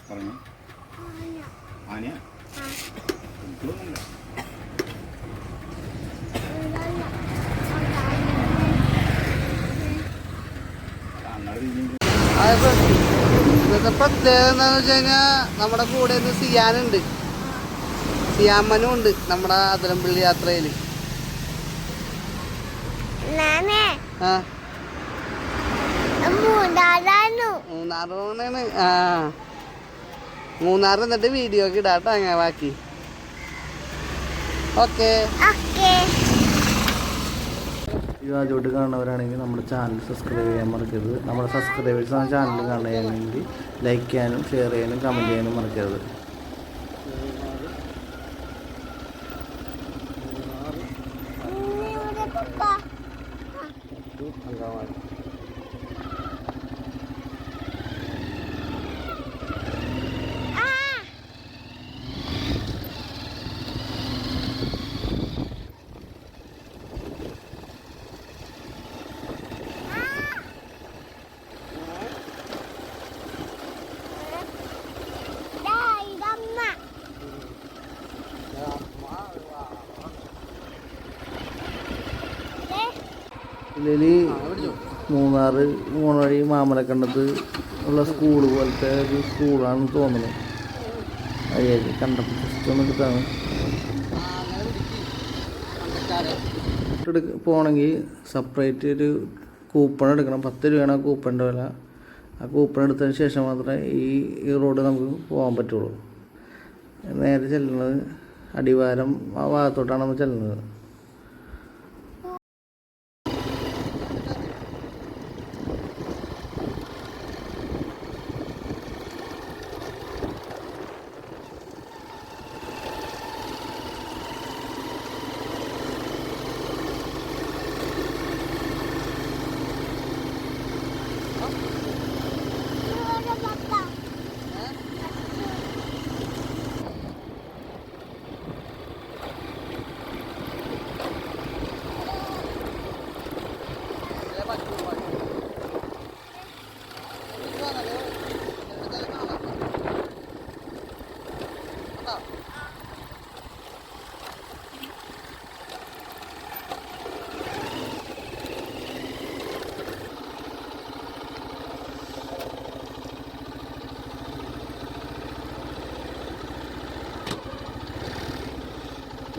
പറഞ്ഞു ആന ഇന്നത്തെ പ്രത്യേകത എന്താണെന്ന് വെച്ച് കഴിഞ്ഞാൽ നമ്മുടെ കൂടെ ഇന്ന് സിയാനുണ്ട്, സിയാമ്മനും ഉണ്ട് നമ്മുടെ അതിരമ്പള്ളി യാത്രയിൽ. മൂന്നാറ് മൂന്നാറ് എന്നിട്ട് വീഡിയോ ഒക്കെ ഇടാട്ടോ അങ്ങനെ ബാക്കി. ഓക്കെ ആദ്യമായിട്ട് കാണുന്നവരാണെങ്കിൽ നമ്മുടെ ചാനൽ സബ്സ്ക്രൈബ് ചെയ്യാൻ മറക്കരുത്. നമ്മുടെ സബ്സ്ക്രൈബേഴ്സാണ് ചാനൽ കാണുകയാണെങ്കിൽ ലൈക്ക് ചെയ്യാനും ഷെയർ ചെയ്യാനും കമൻറ്റ് ചെയ്യാനും മറക്കരുത്. ഇതിൽ മൂന്നാറ് പോണ വഴി മാമലക്കണ്ടത്ത് ഉള്ള സ്കൂൾ പോലത്തെ ഒരു സ്കൂളാണെന്ന് തോന്നുന്നു. അയ്യത് കണ്ടപ്പോൾ ജസ്റ്റ് ഒന്ന് എടുത്താണ്. പോകണമെങ്കിൽ സെപ്പറേറ്റ് ഒരു കൂപ്പൺ എടുക്കണം. 10 രൂപയാണ് ആ കൂപ്പണിൻ്റെ വില. ആ കൂപ്പൺ എടുത്തതിന് ശേഷം മാത്രമേ ഈ റോഡ് നമുക്ക് പോകാൻ പറ്റുള്ളൂ. നേരെ ചെല്ലുന്നത് അടിവാരം ആ ഭാഗത്തോട്ടാണ് നമ്മൾ ചെല്ലുന്നത്.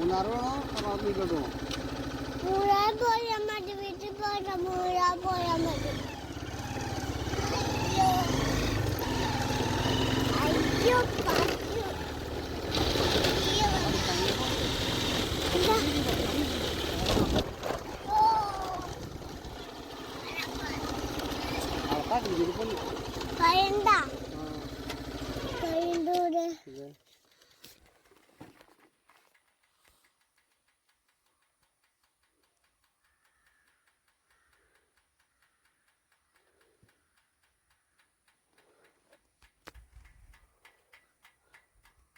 മൂന്നാറ് വേണോ അതോ വീട്ടിലോട്ട് പോകണോ? മൂന്നാർ പോയാൽ മതി, വീട്ടിൽ പോയാൽ മൂന്നാർ പോയാൽ മതി. അയ്യോ കയണ്ട കയണ്ടൂടെ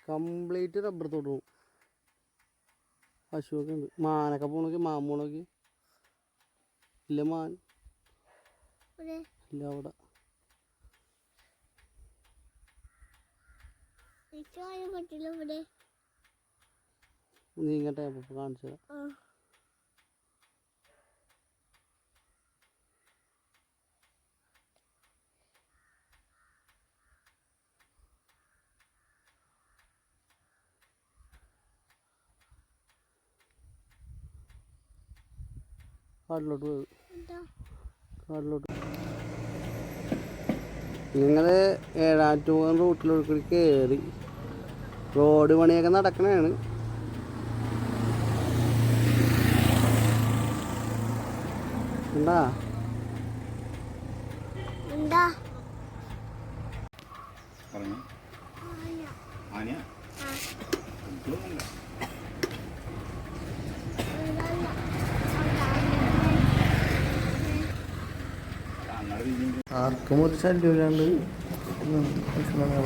കംപ്ലീറ്റ് റബ്ബർ തോട്ട് പോകും. പശുവൊക്കെ ഉണ്ട്. മാനൊക്കെ പോകണമെങ്കിൽ മാൻ പോകണമെങ്കിൽ ഇല്ല, മാൻ ഇല്ല അവിടെ. നീങ്ങട്ടെ അപ്പൊ കാണിച്ചു തരാം. കാട്ടിലോട്ട് പോയത്, കാട്ടിലോട്ട് ഞങ്ങള് ഏഴാറ്റുമുഖം റൂട്ടിലൊക്കെ കയറി. റോഡ് പണിയൊക്കെ നടക്കണതാണ്. എന്താ പറഞ്ഞു ആന ആർക്കും ഒരു ശല്യമില്ലാണ്ട്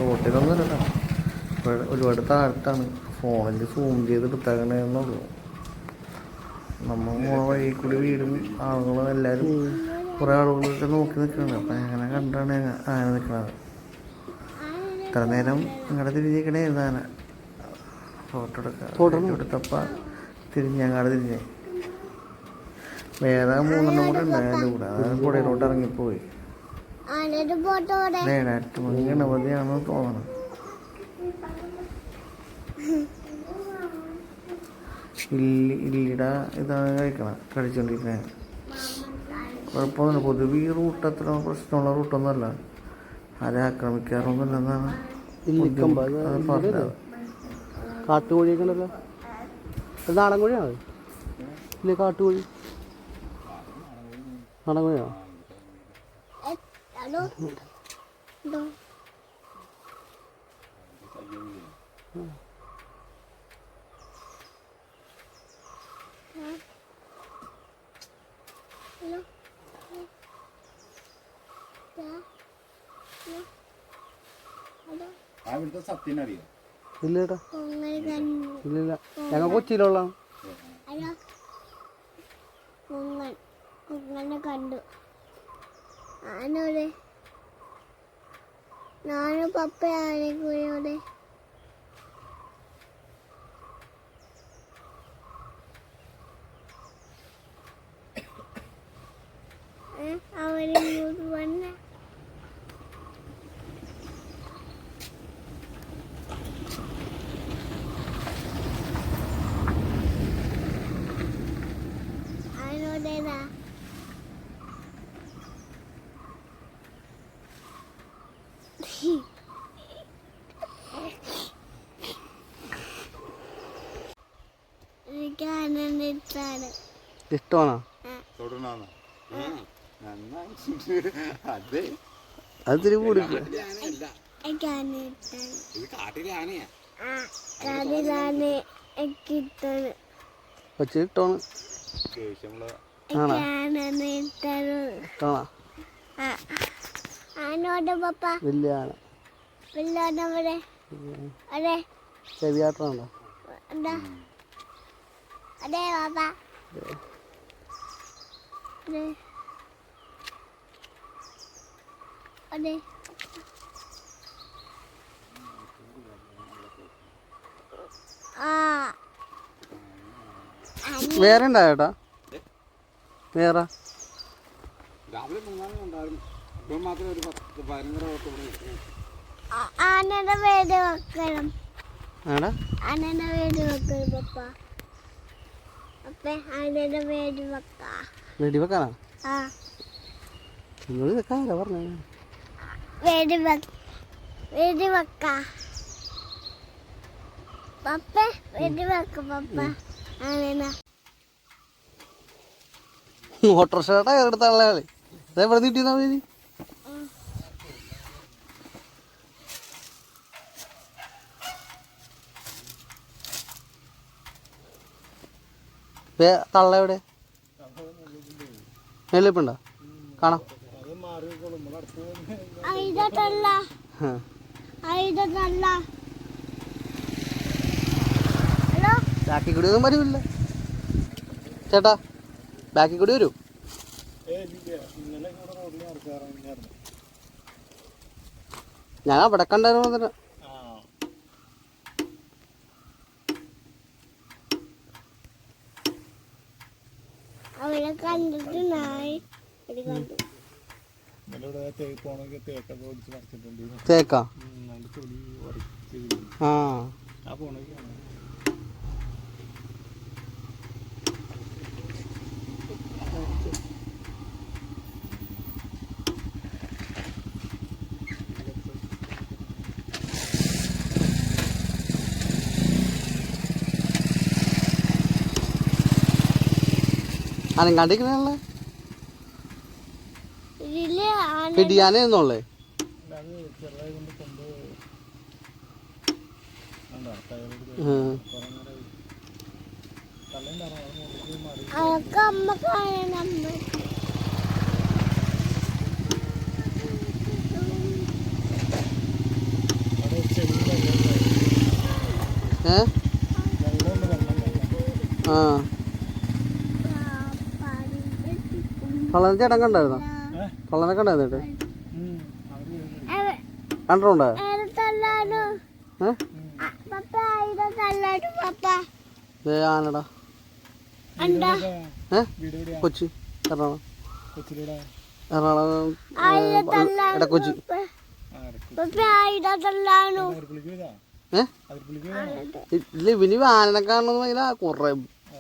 റോട്ടിലൊന്നും അല്ല, ഒരുപാട് താഴത്താണ്. ഫോണിൽ സൂം ചെയ്ത് എടുത്താകണേന്നുള്ളൂ. നമ്മൾ പോണ വഴി കൂടി വീടും ആളുകളും എല്ലാവരും കുറേ ആളുകളൊക്കെ നോക്കി നിൽക്കുന്നുണ്ട്. അപ്പം അങ്ങനെ കണ്ടാണ് ആന നിൽക്കുന്നത്. ഇത്ര നേരം അങ്ങോട്ട് തിരിഞ്ഞിരിക്കണേ ഞാൻ ഫോട്ടോ എടുത്തപ്പോൾ ഞങ്ങടെ തിരിഞ്ഞേ. വേറെ 3 എണ്ണം കൂടെ ഉണ്ടായതിൻ്റെ കൂടെ അത് പുഴയിലോട്ട് ഇറങ്ങിപ്പോയി. 8 മണി ഗണപതിയാണെന്ന് തോന്നണം. ഇല്ലിയുടെ ഇതാണ് കഴിച്ചോണ്ടിരിക്കുന്നത്. കുഴപ്പമൊന്നുമില്ല. പൊതുവെ ഈ റൂട്ട് അത്ര പ്രശ്നമുള്ള റൂട്ടൊന്നുമല്ല. ആരെ ആക്രമിക്കാറൊന്നുമില്ലെന്നാണ് പറഞ്ഞത്. കാട്ടുകോഴിയൊക്കെ ഉണ്ടല്ലോ. നാടൻ കോഴിയാണ്. ഇല്ലേ കാട്ടുകോഴി നാടൻ കോഴിയാണോ? ഇവിടുത്തെ സത്യം അറിയാം. ഇല്ല ചേട്ടാ, ഇല്ലില്ല. ഞങ്ങൾ കൊച്ചിയിലുള്ളതാണ്. കണ്ടു ആനോടെ ഞാനും പപ്പ ആനക്കൂടെ അവരിങ്ങോട്ട് വന്ന ആനോടേതാ എനിക്ക് ആനന്ദ ഇഷ്ടമാണ്. ഇഷ്ടമാണോ? തൊടണാന്ന് അതെ അത് തിരി കൊടുക്കുക. എനിക്ക് ആന ഇഷ്ടമാണ്. ഇത് കാട്ടിലെ ആനയാ. കാതിലാണ് എനിക്ക് ഇഷ്ടമാണ്. കൊച്ചി ഇഷ്ടമാണ്. എനിക്ക് ആനന്ദ ഇഷ്ടമാണ്. ഇഷ്ടമാണോ? ആനോട് പപ്പ വലിയ ആന. പിള്ളേടെ അതെ ചെവിയാട്ടമുണ്ടോ? എന്താ അതെ പാപ്പ അതെ അതെ വേറെ ഉണ്ടാ ചേട്ടാ? വേറെ രാവിലെ 3 ഉണ്ടായിരുന്നു. ഇപ്പോൾ മാത്രമേ ഒരു 15 ആനയുടെ പേര് വെക്കണം. ആടാ ആനയുടെ പേര് വെക്കണം പപ്പ. അപ്പ ആനയുടെ പേര് വെക്കാ. വെടി വെക്കാനാ? ആ നിങ്ങൾ വെക്കാനല്ല പറഞ്ഞ. വെടി വെക്കാ പപ്പ. വെടി വെക്ക പപ്പ. ആന ഓട്ടോറിക്ഷ എടുത്തുള്ള കളി ഇതെവിടെ കിട്ടിയെന്നാ മതി. തള്ള എവിടെ? നെല്ലിപ്പുണ്ടോ? കാണാം. ബാക്കി കൂടി ഒന്നും വരുമില്ല ചേട്ടാ. ബാക്കി കൂടി വരൂ. ഞാൻ അവിടെ കണ്ടായിരുന്നു. അവിടെ കണ്ടിട്ടുണ്ടായി. തേക്കാ? ആ അനങ്ങാണ്ടിരിക്കണല്ലേ? പിടിയാനേന്നോളേ? അമ്മ കാണണം. ആ കള്ളനെ ചേട്ടൻ കണ്ടായിരുന്നോ? കള്ളനെ കണ്ടായിരുന്നു ചേട്ടൻ? കണ്ടിട്ടുണ്ടോ? പപ്പ ഇത് തള്ളാട് പപ്പ ആനടാ എന്താ കൊച്ചി എറണാകുളം ഇടക്കൊച്ചി പപ്പ ഇത് തള്ളാണു ഇല്ല ഇവന് ആനനെ കാണണമെന്ന് കുറെ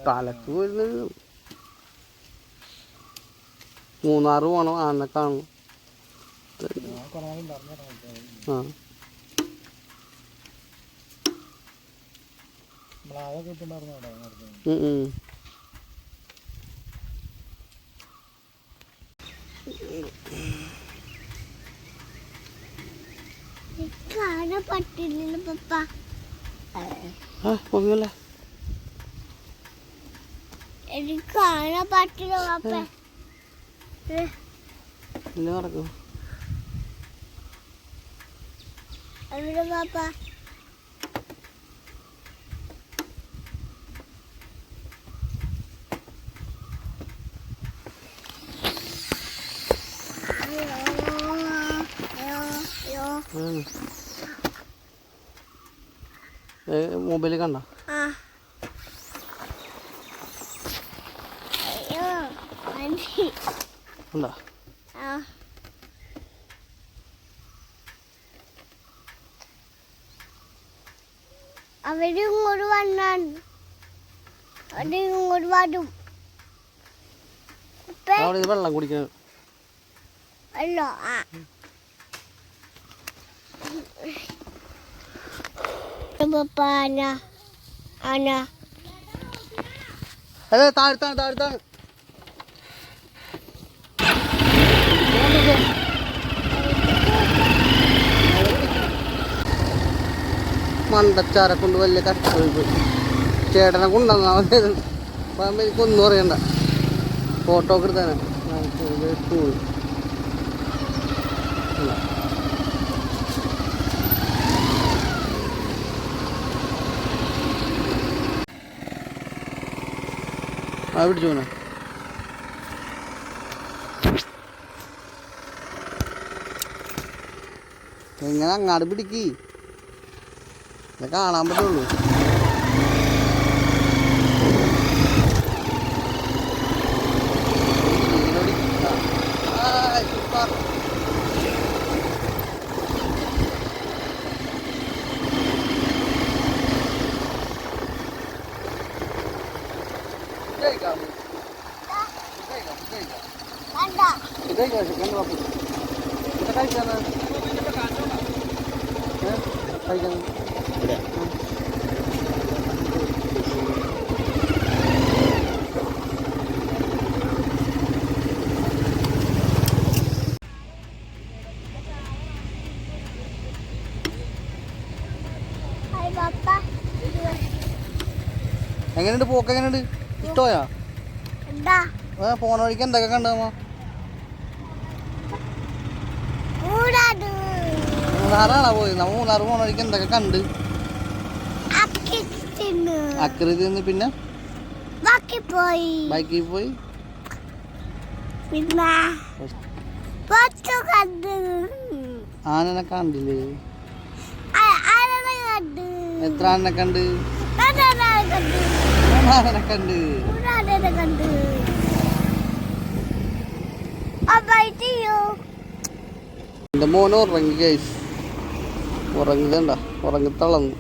തലക്ക് വരുന്നത്. മൂന്നാറ് പോകണം ആനനെ കാണണം. ആ കാണാൻ പറ്റില്ലല്ലോ പപ്പ. പൊങ്ങിയല്ലേ എനിക്ക് കാണാൻ പറ്റില്ല പപ്പ. ഇല്ല നടക്കും. എവിടെ പപ്പ? മൊബൈലിൽ കണ്ട എന്താ അവര് ഇങ്ങോട്ട് വന്നാൽ അവര് ഇങ്ങോട്ട് വരും. അവിടെ ഇത് വെള്ളം കുടിക്കാൻ അല്ലോ പപ്പ ആന ആന അതെ താഴ്ത്താണ് താഴ്ത്താണ്. മണ്ടച്ചാരെ കൊണ്ട് വലിയ കഷ്ടമായി പോയി. ചേട്ടനെ കൊണ്ടുവന്നാ മതി. എനിക്കൊന്നും അറിയണ്ട. ഫോട്ടോ ഒക്കെ എടുത്താനെ ആ പിടിച്ചു പോനെ. എങ്ങനെ അങ്ങാട് പിടിക്ക് കാണാൻ പറ്റുള്ളൂ. എങ്ങനെയുണ്ട് പോക്ക്? എങ്ങനെയുണ്ട്? ഇഷ്ടമായാ? പോണ വഴിക്ക് എന്തൊക്കെ കണ്ടമ്മ? മൂന്നാറാണോ പോയത്? നമ്മ മൂന്നാറ് പോണ വഴിക്ക് എന്തൊക്കെ കണ്ട്? അക്കറി തിന്ന് പിന്നെ ബൈക്കിൽ പോയി പിന്നെ ആനനെ കണ്ടില്ലേ? എത്ര ആനനെ കണ്ട്? ആനനെ കണ്ട്. എൻ്റെ മോന് ഉറങ്ങി ഗൈസ്. ഉറങ്ങിയതണ്ട, ഉറങ്ങിത്തളന്നു.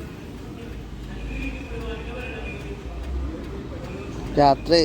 രാത്രി